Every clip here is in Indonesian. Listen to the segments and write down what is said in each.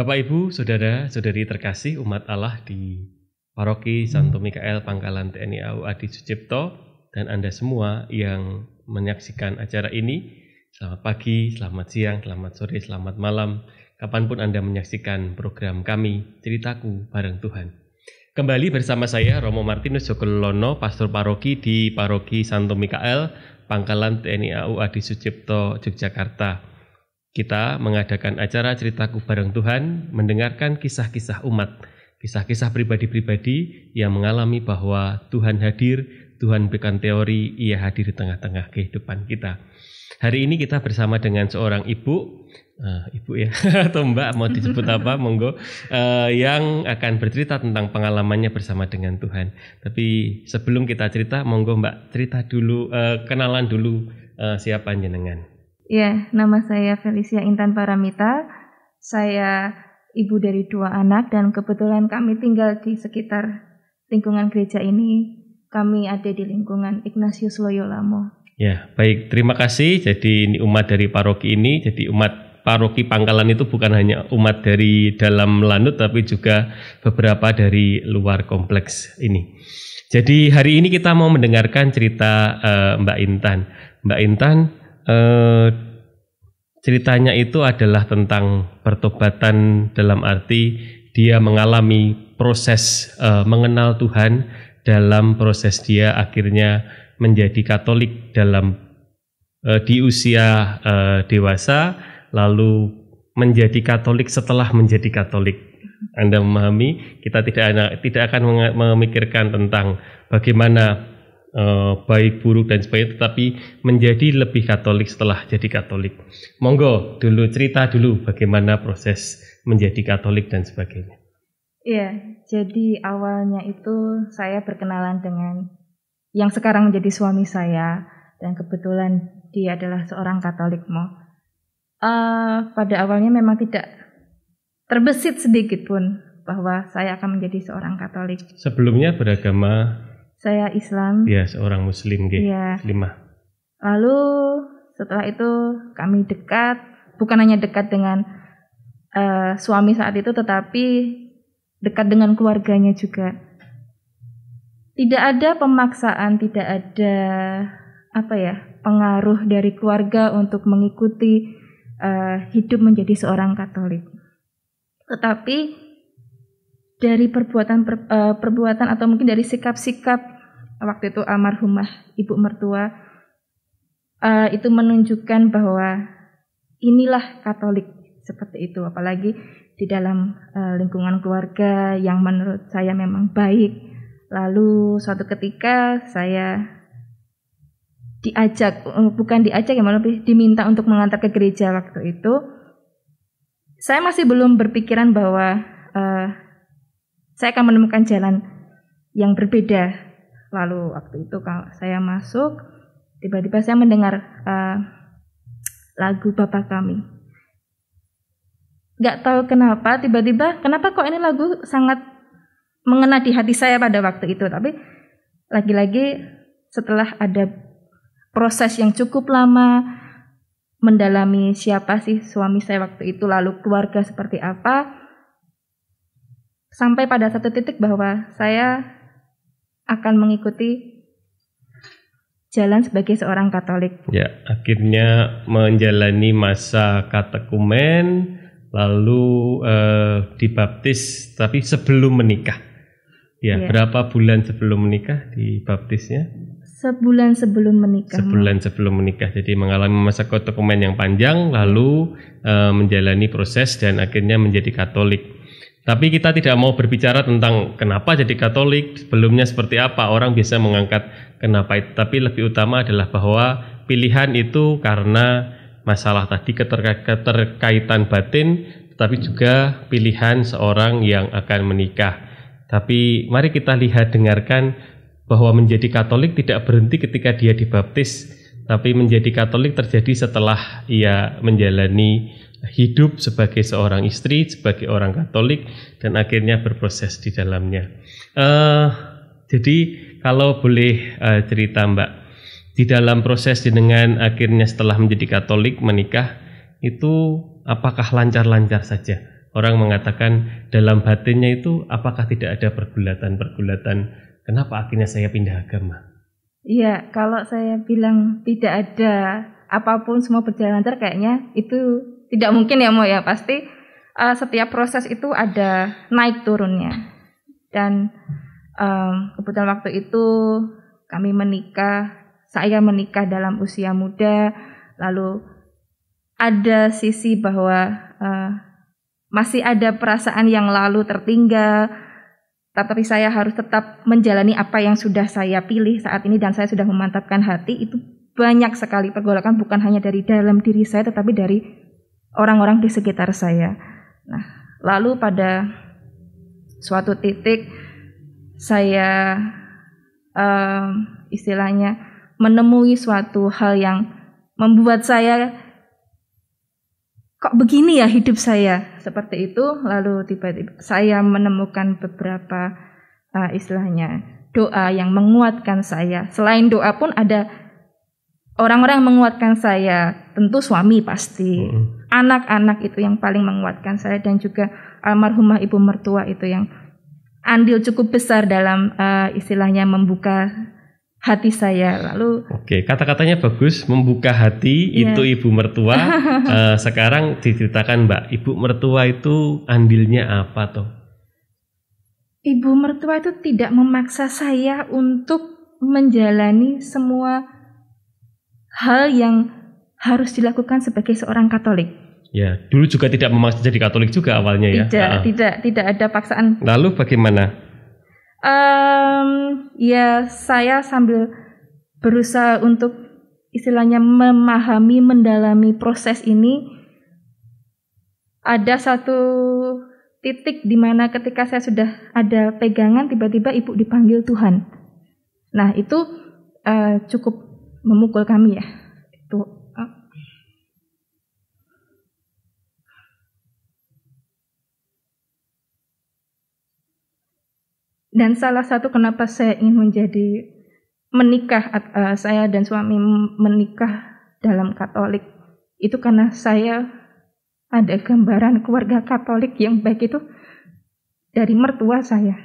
Bapak, Ibu, Saudara-saudari terkasih umat Allah di Paroki Santo Mikael Pangkalan TNI AU Adi Sucipto dan Anda semua yang menyaksikan acara ini, selamat pagi, selamat siang, selamat sore, selamat malam, kapanpun Anda menyaksikan program kami, Ceritaku Bareng Tuhan. Kembali bersama saya, Romo Martinus Jogolelono, Pastor Paroki di Paroki Santo Mikael Pangkalan TNI AU Adi Sucipto, Yogyakarta. Kita mengadakan acara Ceritaku Bareng Tuhan, mendengarkan kisah-kisah umat, kisah-kisah pribadi-pribadi yang mengalami bahwa Tuhan hadir, Tuhan berikan teori, Ia hadir di tengah-tengah kehidupan kita. Hari ini kita bersama dengan seorang ibu ya, atau mbak, mau disebut apa, monggo, yang akan bercerita tentang pengalamannya bersama dengan Tuhan. Tapi sebelum kita cerita, monggo mbak cerita dulu, kenalan dulu siapa jenengan. Ya, nama saya Felicia Intan Paramita. Saya ibu dari 2 anak dan kebetulan kami tinggal di sekitar lingkungan gereja ini. Kami ada di lingkungan Ignatius Loyolamo. Ya, baik. Terima kasih. Jadi ini umat dari paroki ini. Jadi umat paroki Pangkalan itu bukan hanya umat dari dalam lanut, tapi juga beberapa dari luar kompleks ini. Jadi hari ini kita mau mendengarkan cerita Mbak Intan. Mbak Intan, ceritanya itu adalah tentang pertobatan, dalam arti dia mengalami proses mengenal Tuhan, dalam proses dia akhirnya menjadi Katolik dalam di usia dewasa, lalu menjadi Katolik setelah menjadi Katolik. Anda memahami, kita tidak akan memikirkan tentang bagaimana baik buruk dan sebagainya, tetapi menjadi lebih Katolik setelah jadi Katolik. Monggo dulu cerita dulu bagaimana proses menjadi Katolik dan sebagainya. Iya, jadi awalnya itu saya berkenalan dengan yang sekarang menjadi suami saya, dan kebetulan dia adalah seorang Katolik. Pada awalnya memang tidak terbesit sedikit pun bahwa saya akan menjadi seorang Katolik. Sebelumnya beragama? Saya Islam. Ya, seorang Muslim, ya. Muslimah. Lalu setelah itu kami dekat, bukan hanya dekat dengan suami saat itu, tetapi dekat dengan keluarganya juga. Tidak ada pemaksaan, tidak ada pengaruh dari keluarga untuk mengikuti hidup menjadi seorang Katolik. Tetapi dari perbuatan atau mungkin dari sikap-sikap waktu itu almarhumah ibu mertua itu menunjukkan bahwa inilah Katolik seperti itu, apalagi di dalam lingkungan keluarga yang menurut saya memang baik. Lalu suatu ketika saya diminta untuk mengantar ke gereja waktu itu. Saya masih belum berpikiran bahwa saya akan menemukan jalan yang berbeda. Lalu waktu itu kalau saya masuk, tiba-tiba saya mendengar lagu Bapa Kami. Gak tahu kenapa, kenapa kok ini lagu sangat mengena di hati saya pada waktu itu. Tapi lagi-lagi setelah ada proses yang cukup lama, mendalami siapa sih suami saya waktu itu, lalu keluarga seperti apa, sampai pada satu titik bahwa saya akan mengikuti jalan sebagai seorang Katolik. Ya, akhirnya menjalani masa katekumen, lalu dibaptis, tapi sebelum menikah. Ya, berapa bulan sebelum menikah dibaptisnya? Sebulan sebelum menikah. Sebulan sebelum menikah. Jadi mengalami masa katekumen yang panjang, lalu menjalani proses dan akhirnya menjadi Katolik. Tapi kita tidak mau berbicara tentang kenapa jadi Katolik, sebelumnya seperti apa, orang bisa mengangkat kenapa itu. Tapi lebih utama adalah bahwa pilihan itu karena masalah tadi keterkaitan batin, tapi juga pilihan seorang yang akan menikah. Tapi mari kita dengarkan bahwa menjadi Katolik tidak berhenti ketika dia dibaptis, tapi menjadi Katolik terjadi setelah ia menjalani hidup sebagai seorang istri, sebagai orang Katolik, dan akhirnya berproses di dalamnya. Jadi kalau boleh cerita Mbak, di dalam proses dengan akhirnya setelah menjadi Katolik menikah itu apakah lancar-lancar saja? orang mengatakan dalam batinnya itu apakah tidak ada pergulatan-pergulatan, kenapa akhirnya saya pindah agama? Iya, kalau saya bilang tidak ada apapun semua berjalan lancar, kayaknya itu tidak mungkin ya Mo ya. Pasti setiap proses itu ada naik turunnya. Dan kebetulan waktu itu kami menikah, saya menikah dalam usia muda, lalu ada sisi bahwa masih ada perasaan yang lalu tertinggal, tapi saya harus tetap menjalani apa yang sudah saya pilih saat ini dan saya sudah memantapkan hati. Itu banyak sekali pergolakan, bukan hanya dari dalam diri saya tetapi dari orang-orang di sekitar saya. Nah, lalu pada suatu titik saya istilahnya menemui suatu hal yang membuat saya kok begini ya hidup saya, seperti itu. Lalu tiba-tiba saya menemukan beberapa istilahnya doa yang menguatkan saya. Selain doa pun ada orang-orang yang menguatkan saya, tentu suami pasti, anak-anak itu yang paling menguatkan saya, dan juga almarhumah ibu mertua itu yang andil cukup besar dalam istilahnya membuka hati saya. Lalu oke, kata-katanya bagus, membuka hati, itu ibu mertua. Sekarang diceritakan Mbak, ibu mertua itu andilnya apa toh? Ibu mertua itu tidak memaksa saya untuk menjalani semua hal yang harus dilakukan sebagai seorang Katolik. Ya, dulu juga tidak memaksa jadi Katolik juga awalnya ya? Tidak ada paksaan. Lalu bagaimana? Ya saya sambil berusaha untuk istilahnya memahami, mendalami proses ini. Ada satu titik di mana ketika saya sudah ada pegangan, tiba-tiba ibu dipanggil Tuhan. Nah itu cukup memukul kami ya. Itu. Dan salah satu kenapa saya ingin menikah, saya dan suami menikah dalam Katolik, itu karena saya ada gambaran keluarga Katolik yang baik itu dari mertua saya.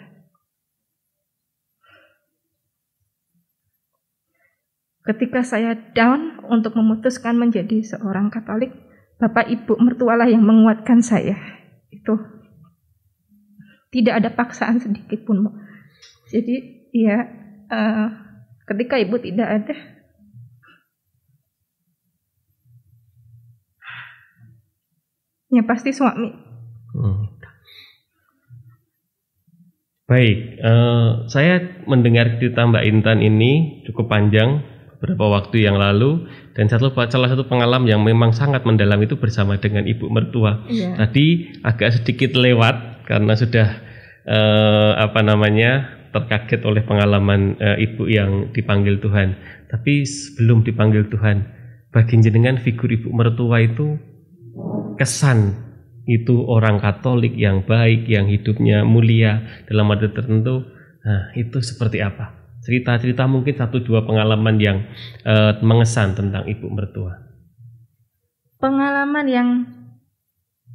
Ketika saya down untuk memutuskan menjadi seorang Katolik, Bapak Ibu mertualah yang menguatkan saya. Itu tidak ada paksaan sedikit pun. Jadi ya ketika ibu tidak ada, ya pasti suami. Baik, saya mendengar cerita Mbak Intan ini cukup panjang beberapa waktu yang lalu, dan salah satu pengalaman yang memang sangat mendalam itu bersama dengan ibu mertua. Tadi agak sedikit lewat karena sudah terkaget oleh pengalaman ibu yang dipanggil Tuhan. Tapi sebelum dipanggil Tuhan, bagi jenengan figur ibu mertua itu kesan itu orang Katolik yang baik, yang hidupnya mulia dalam arti tertentu. Nah, itu seperti apa? Cerita-cerita mungkin 1-2 pengalaman yang mengesan tentang ibu mertua. Pengalaman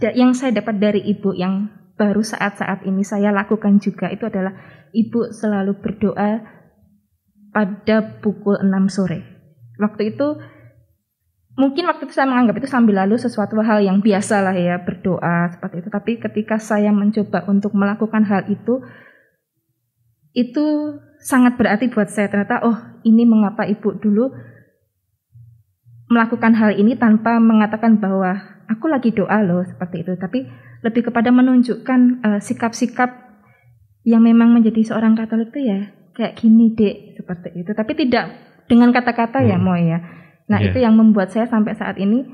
yang saya dapat dari ibu yang baru saat-saat ini saya lakukan juga itu adalah ibu selalu berdoa pada pukul 6 sore. Waktu itu saya menganggap itu sambil lalu sesuatu hal yang biasa lah ya, berdoa seperti itu. Tapi ketika saya mencoba untuk melakukan hal itu sangat berarti buat saya. Ternyata ini mengapa ibu dulu melakukan hal ini tanpa mengatakan bahwa aku lagi doa loh, seperti itu. Tapi lebih kepada menunjukkan sikap-sikap yang memang menjadi seorang Katolik itu ya kayak gini dek, seperti itu. Tapi tidak dengan kata-kata ya Mo ya. Nah itu yang membuat saya sampai saat ini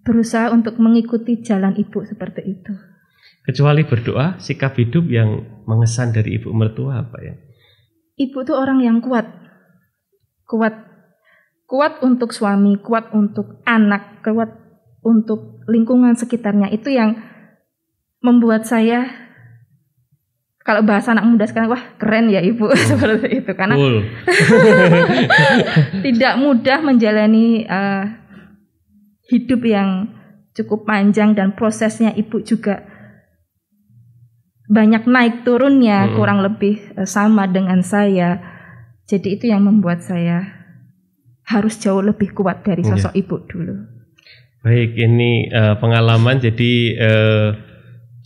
berusaha untuk mengikuti jalan ibu seperti itu. Kecuali berdoa, sikap hidup yang mengesan dari ibu mertua apa ya? Ibu itu orang yang kuat untuk suami, kuat untuk anak, kuat untuk lingkungan sekitarnya. Itu yang membuat saya, kalau bahasa anak muda sekarang, wah keren ya ibu, seperti itu. Karena tidak mudah menjalani hidup yang cukup panjang dan prosesnya ibu juga banyak naik turunnya, kurang lebih sama dengan saya. Jadi itu yang membuat saya harus jauh lebih kuat dari sosok ibu dulu. Baik, ini pengalaman. Jadi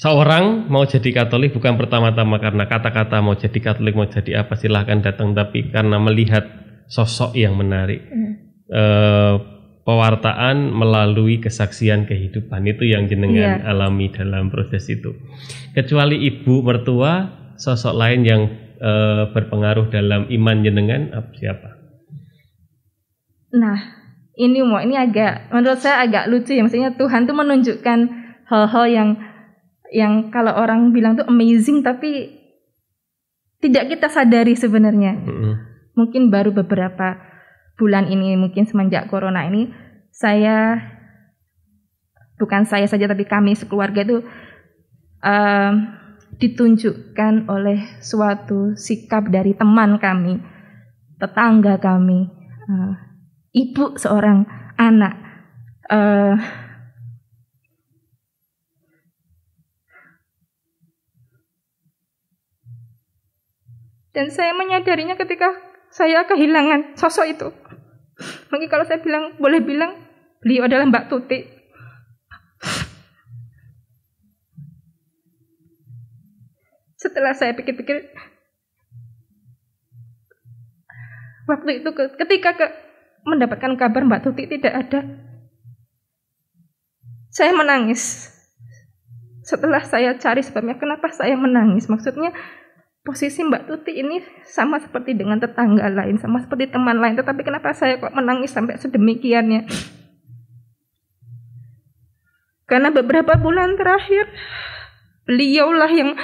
seorang mau jadi Katolik bukan pertama-tama karena kata-kata mau jadi Katolik, mau jadi apa silahkan datang, tapi karena melihat sosok yang menarik. Pewartaan melalui kesaksian kehidupan itu yang jenengan alami dalam proses itu. Kecuali ibu mertua, sosok lain yang berpengaruh dalam iman jenengan siapa? Nah, ini menurut saya agak lucu ya. Maksudnya Tuhan tuh menunjukkan hal-hal yang kalau orang bilang tuh amazing, tapi tidak kita sadari sebenarnya. Mungkin baru beberapa bulan ini, mungkin semenjak corona ini, bukan saya saja tapi kami sekeluarga itu ditunjukkan oleh suatu sikap dari teman kami, tetangga kami, ibu seorang anak. Dan saya menyadarinya ketika saya kehilangan sosok itu. Mungkin kalau saya boleh bilang, beliau adalah Mbak Tuti. Setelah saya pikir-pikir, waktu itu ketika mendapatkan kabar Mbak Tuti tidak ada, saya menangis. Setelah saya cari sebabnya kenapa saya menangis, maksudnya posisi Mbak Tuti ini sama seperti dengan tetangga lain, sama seperti teman lain, tetapi kenapa saya kok menangis sampai sedemikiannya? Karena beberapa bulan terakhir beliaulah yang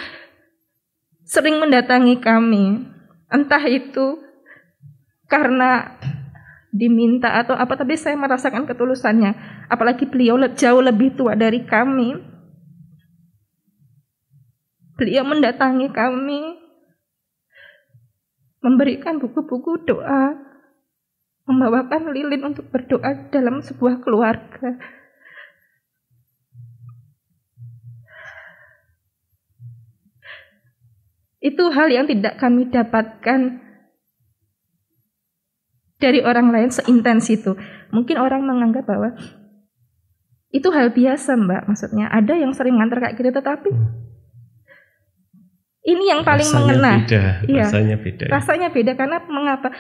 sering mendatangi kami, entah itu karena diminta atau apa, tapi saya merasakan ketulusannya. Apalagi beliau jauh lebih tua dari kami. Beliau mendatangi kami, memberikan buku-buku doa, membawakan lilin untuk berdoa dalam sebuah keluarga. Itu hal yang tidak kami dapatkan dari orang lain seintens itu. Mungkin orang menganggap bahwa itu hal biasa, Mbak. Maksudnya ada yang sering nganter kayak gitu, tetapi ini yang paling mengena. Rasanya beda karena mengapa?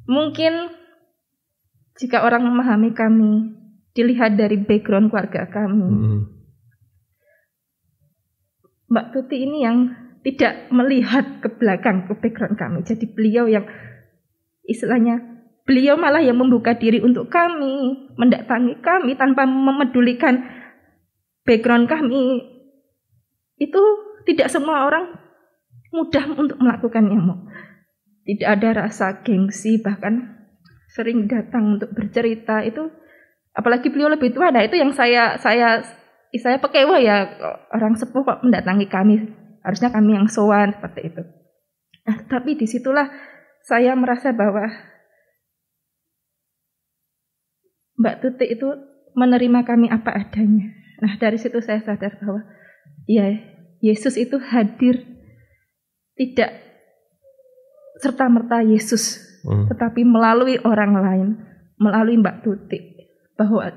Mungkin jika orang memahami kami dilihat dari background keluarga kami, Mbak Tuti ini yang tidak melihat ke belakang, ke background kami. Jadi beliau yang istilahnya, beliau malah yang membuka diri untuk kami, mendatangi kami tanpa memedulikan background kami. Itu tidak semua orang mudah untuk melakukannya. Tidak ada rasa gengsi, bahkan sering datang untuk bercerita. Itu apalagi beliau lebih tua. Nah, itu yang saya pekewa ya, orang sepuh kok mendatangi kami. Harusnya kami yang sowan seperti itu. Nah, tapi disitulah saya merasa bahwa Mbak Tuti itu menerima kami apa adanya. Nah, dari situ saya sadar bahwa ya, Yesus itu hadir tidak serta-merta Yesus, tetapi melalui orang lain, melalui Mbak Tuti, bahwa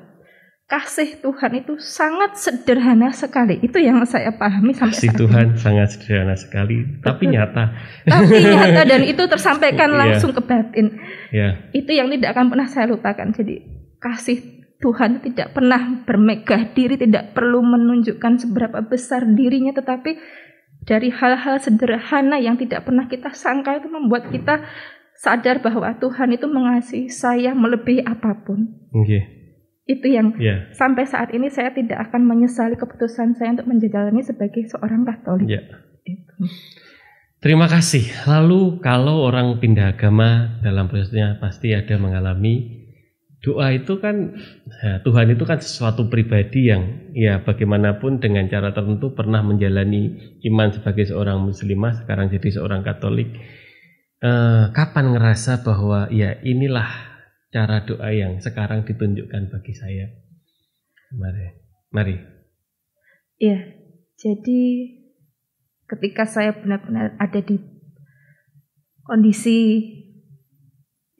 kasih Tuhan itu sangat sederhana sekali. Itu yang saya pahami sampai saat ini. Kasih Tuhan sangat sederhana sekali, tapi nyata. Tapi nyata, dan itu tersampaikan langsung ke batin. Itu yang tidak akan pernah saya lupakan. Jadi kasih Tuhan tidak pernah bermegah diri, tidak perlu menunjukkan seberapa besar dirinya, tetapi dari hal-hal sederhana yang tidak pernah kita sangka itu membuat kita sadar bahwa Tuhan itu mengasihi saya melebihi apapun. Itu yang sampai saat ini saya tidak akan menyesali keputusan saya untuk menjalani sebagai seorang Katolik. Itu. Terima kasih. Lalu kalau orang pindah agama dalam prosesnya pasti ada mengalami doa itu kan, Tuhan itu kan sesuatu pribadi yang ya bagaimanapun dengan cara tertentu pernah menjalani iman sebagai seorang muslimah, sekarang jadi seorang Katolik. Kapan ngerasa bahwa ya inilah cara doa yang sekarang ditunjukkan bagi saya? Mari. Iya, jadi ketika saya benar-benar ada di kondisi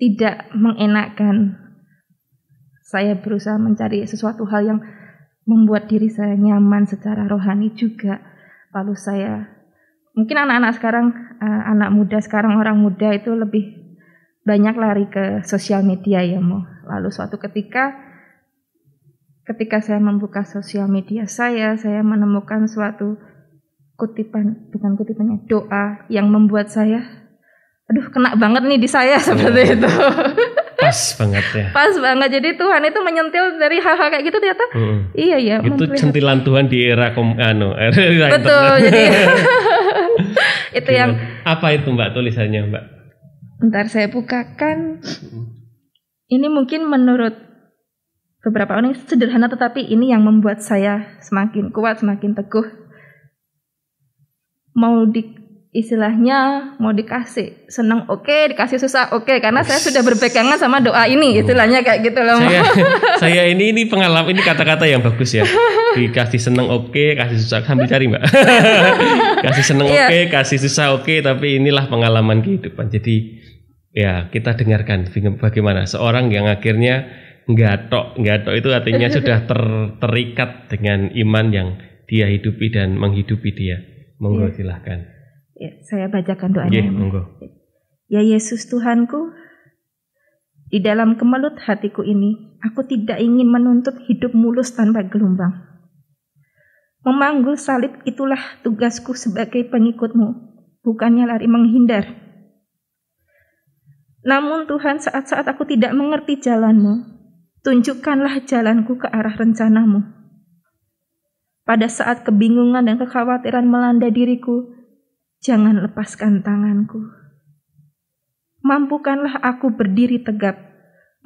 tidak mengenakan, saya berusaha mencari sesuatu hal yang membuat diri saya nyaman secara rohani juga. Lalu saya, mungkin anak-anak sekarang, anak muda sekarang, orang muda itu lebih banyak lari ke sosial media ya Mo. Lalu suatu ketika saya membuka sosial media saya menemukan suatu doa yang membuat saya, kena banget nih di saya seperti itu. Pas banget ya. Pas banget. Jadi Tuhan itu menyentil dari hal-hal kayak gitu ternyata. Iya ya. Itu sentilan Tuhan di era era betul. Jadi itu yang. Apa itu Mbak tulisannya Mbak? Bentar saya bukakan. Ini mungkin menurut beberapa orang sederhana, tetapi ini yang membuat saya semakin kuat, semakin teguh. Istilahnya mau dikasih senang oke, dikasih susah oke, karena saya sudah berpegangan sama doa ini, istilahnya kayak gitu loh. Saya ini pengalaman, ini kata-kata yang bagus ya. Dikasih senang oke, kasih susah, sambil cari Mbak. Kasih senang oke, kasih susah oke, tapi inilah pengalaman kehidupan. Jadi ya kita dengarkan bagaimana seorang yang akhirnya nggatok itu artinya sudah terikat dengan iman yang dia hidupi dan menghidupi dia. Monggo silahkan. Ya, saya bacakan doanya. Monggo. Ya Yesus Tuhanku, di dalam kemelut hatiku ini, aku tidak ingin menuntut hidup mulus tanpa gelombang. Memanggul salib itulah tugasku sebagai pengikutmu, bukannya lari menghindar. Namun Tuhan, saat-saat aku tidak mengerti jalanmu, tunjukkanlah jalanku ke arah rencanamu. Pada saat kebingungan dan kekhawatiran melanda diriku, jangan lepaskan tanganku. Mampukanlah aku berdiri tegap,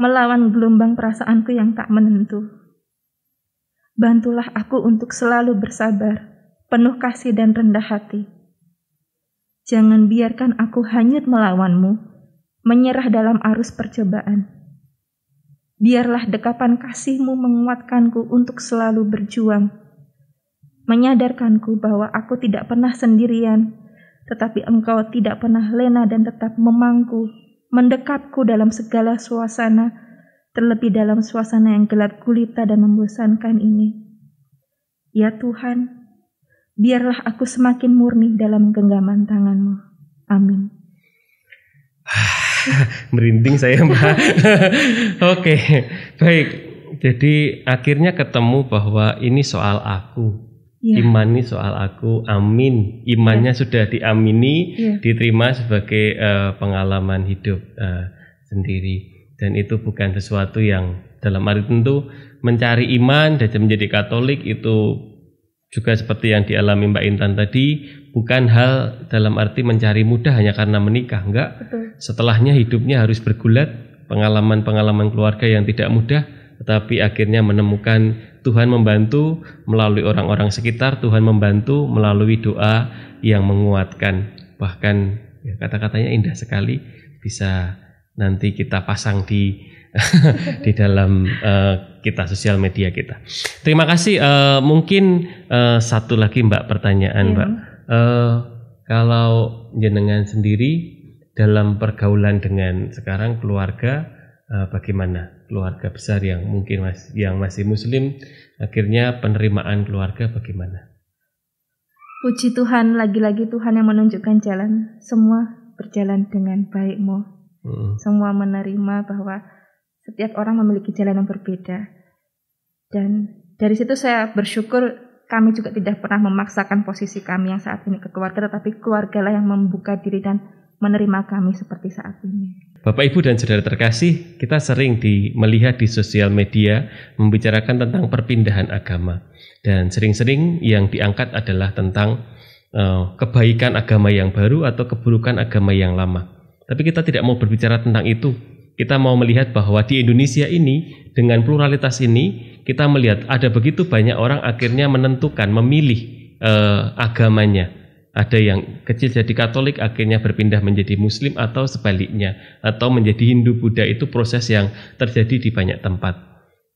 melawan gelombang perasaanku yang tak menentu. Bantulah aku untuk selalu bersabar, penuh kasih dan rendah hati. Jangan biarkan aku hanyut melawanmu, menyerah dalam arus percobaan. Biarlah dekapan kasih-Mu menguatkanku untuk selalu berjuang, menyadarkanku bahwa aku tidak pernah sendirian, tetapi Engkau tidak pernah lena dan tetap memangku, mendekapku dalam segala suasana, terlebih dalam suasana yang gelap gulita dan membosankan ini. Ya Tuhan, biarlah aku semakin murni dalam genggaman tangan-Mu. Amin. Merinding saya Mbak. Oke, baik. Jadi akhirnya ketemu bahwa ini soal aku. Iman ini soal aku, amin. Imannya sudah diamini, diterima sebagai pengalaman hidup sendiri. Dan itu bukan sesuatu yang dalam arti tentu mencari iman dan menjadi Katolik itu juga seperti yang dialami Mbak Intan tadi, bukan hal dalam arti mencari mudah hanya karena menikah, enggak. Betul. Setelahnya hidupnya harus bergulat, pengalaman-pengalaman keluarga yang tidak mudah, tetapi akhirnya menemukan Tuhan membantu melalui orang-orang sekitar, Tuhan membantu melalui doa yang menguatkan. Bahkan ya, kata-katanya indah sekali, bisa nanti kita pasang di di dalam kita sosial media kita. Terima kasih. Mungkin satu lagi Mbak pertanyaan Mbak. Kalau jenengan sendiri dalam pergaulan dengan sekarang keluarga, bagaimana? Keluarga besar yang mungkin yang masih Muslim, akhirnya penerimaan keluarga bagaimana? Puji Tuhan, lagi-lagi Tuhan yang menunjukkan jalan. Semua berjalan dengan baik, Mo. Semua menerima bahwa setiap orang memiliki jalan yang berbeda. Dan dari situ saya bersyukur kami juga tidak pernah memaksakan posisi kami yang saat ini ke keluarga, tetapi keluargalah yang membuka diri dan menerima kami seperti saat ini. Bapak, Ibu, dan saudara terkasih, kita sering melihat di sosial media membicarakan tentang perpindahan agama. Dan sering-sering yang diangkat adalah tentang kebaikan agama yang baru atau keburukan agama yang lama. Tapi kita tidak mau berbicara tentang itu. Kita mau melihat bahwa di Indonesia ini, dengan pluralitas ini, kita melihat ada begitu banyak orang akhirnya menentukan, memilih agamanya. Ada yang kecil jadi Katolik akhirnya berpindah menjadi Muslim atau sebaliknya, atau menjadi Hindu, Buddha. Itu proses yang terjadi di banyak tempat.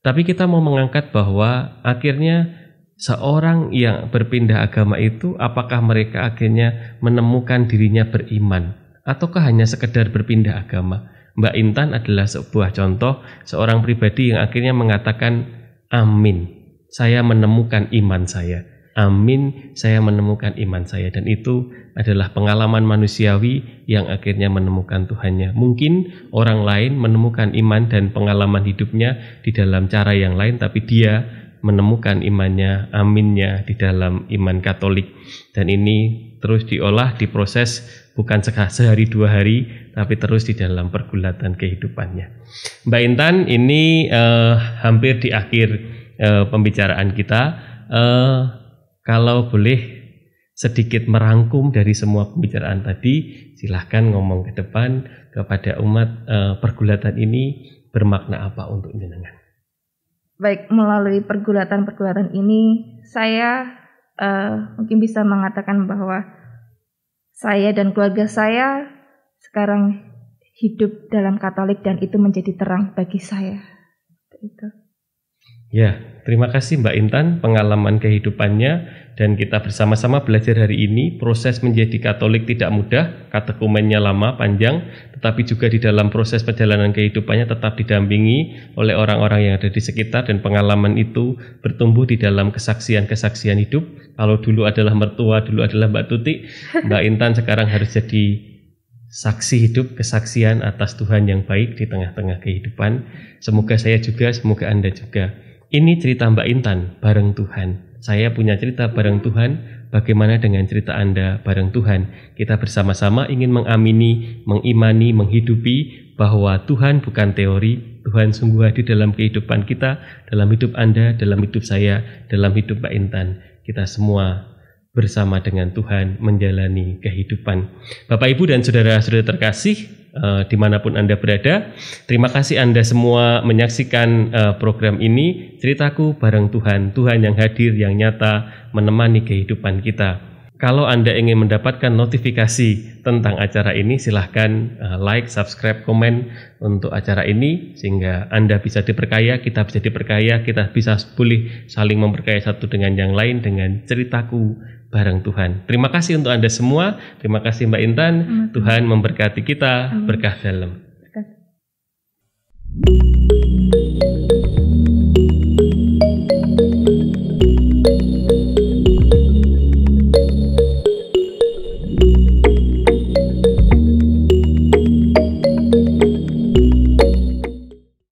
Tapi kita mau mengangkat bahwa akhirnya seorang yang berpindah agama itu, apakah mereka akhirnya menemukan dirinya beriman ataukah hanya sekedar berpindah agama? Mbak Intan adalah sebuah contoh seorang pribadi yang akhirnya mengatakan, amin, saya menemukan iman saya. Amin, saya menemukan iman saya. Dan itu adalah pengalaman manusiawi yang akhirnya menemukan Tuhannya. Mungkin orang lain menemukan iman dan pengalaman hidupnya di dalam cara yang lain, tapi dia menemukan imannya, aminnya di dalam iman Katolik. Dan ini terus diolah, diproses, bukan sehari dua hari, tapi terus di dalam pergulatan kehidupannya. Mbak Intan, ini hampir di akhir pembicaraan kita. Kalau boleh sedikit merangkum dari semua pembicaraan tadi, silahkan ngomong ke depan kepada umat, pergulatan ini bermakna apa untuk jenengan? Baik, melalui pergulatan-pergulatan ini saya mungkin bisa mengatakan bahwa saya dan keluarga saya sekarang hidup dalam Katolik dan itu menjadi terang bagi saya. Itu. Ya, terima kasih Mbak Intan, pengalaman kehidupannya, dan kita bersama-sama belajar hari ini. Proses menjadi Katolik tidak mudah, katekumennya lama, panjang, tetapi juga di dalam proses perjalanan kehidupannya tetap didampingi oleh orang-orang yang ada di sekitar, dan pengalaman itu bertumbuh di dalam kesaksian-kesaksian hidup. Kalau dulu adalah mertua, dulu adalah Mbak Tuti, Mbak Intan sekarang harus jadi saksi hidup, kesaksian atas Tuhan yang baik di tengah-tengah kehidupan. Semoga saya juga, semoga Anda juga. Ini cerita Mbak Intan bareng Tuhan. Saya punya cerita bareng Tuhan. Bagaimana dengan cerita Anda bareng Tuhan? Kita bersama-sama ingin mengamini, mengimani, menghidupi bahwa Tuhan bukan teori. Tuhan sungguh hadir dalam kehidupan kita, dalam hidup Anda, dalam hidup saya, dalam hidup Mbak Intan. Kita semua bersama dengan Tuhan menjalani kehidupan. Bapak, Ibu, dan saudara-saudara terkasih, dimanapun Anda berada, terima kasih Anda semua menyaksikan program ini, Ceritaku Bareng Tuhan, Tuhan yang hadir, yang nyata, menemani kehidupan kita. Kalau Anda ingin mendapatkan notifikasi tentang acara ini, silahkan like, subscribe, komen untuk acara ini, sehingga Anda bisa diperkaya, kita bisa diperkaya, kita bisa boleh saling memperkaya satu dengan yang lain dengan Ceritaku Bareng Tuhan. Terima kasih untuk Anda semua. Terima kasih Mbak Intan. Tuhan memberkati kita. Berkah dalam.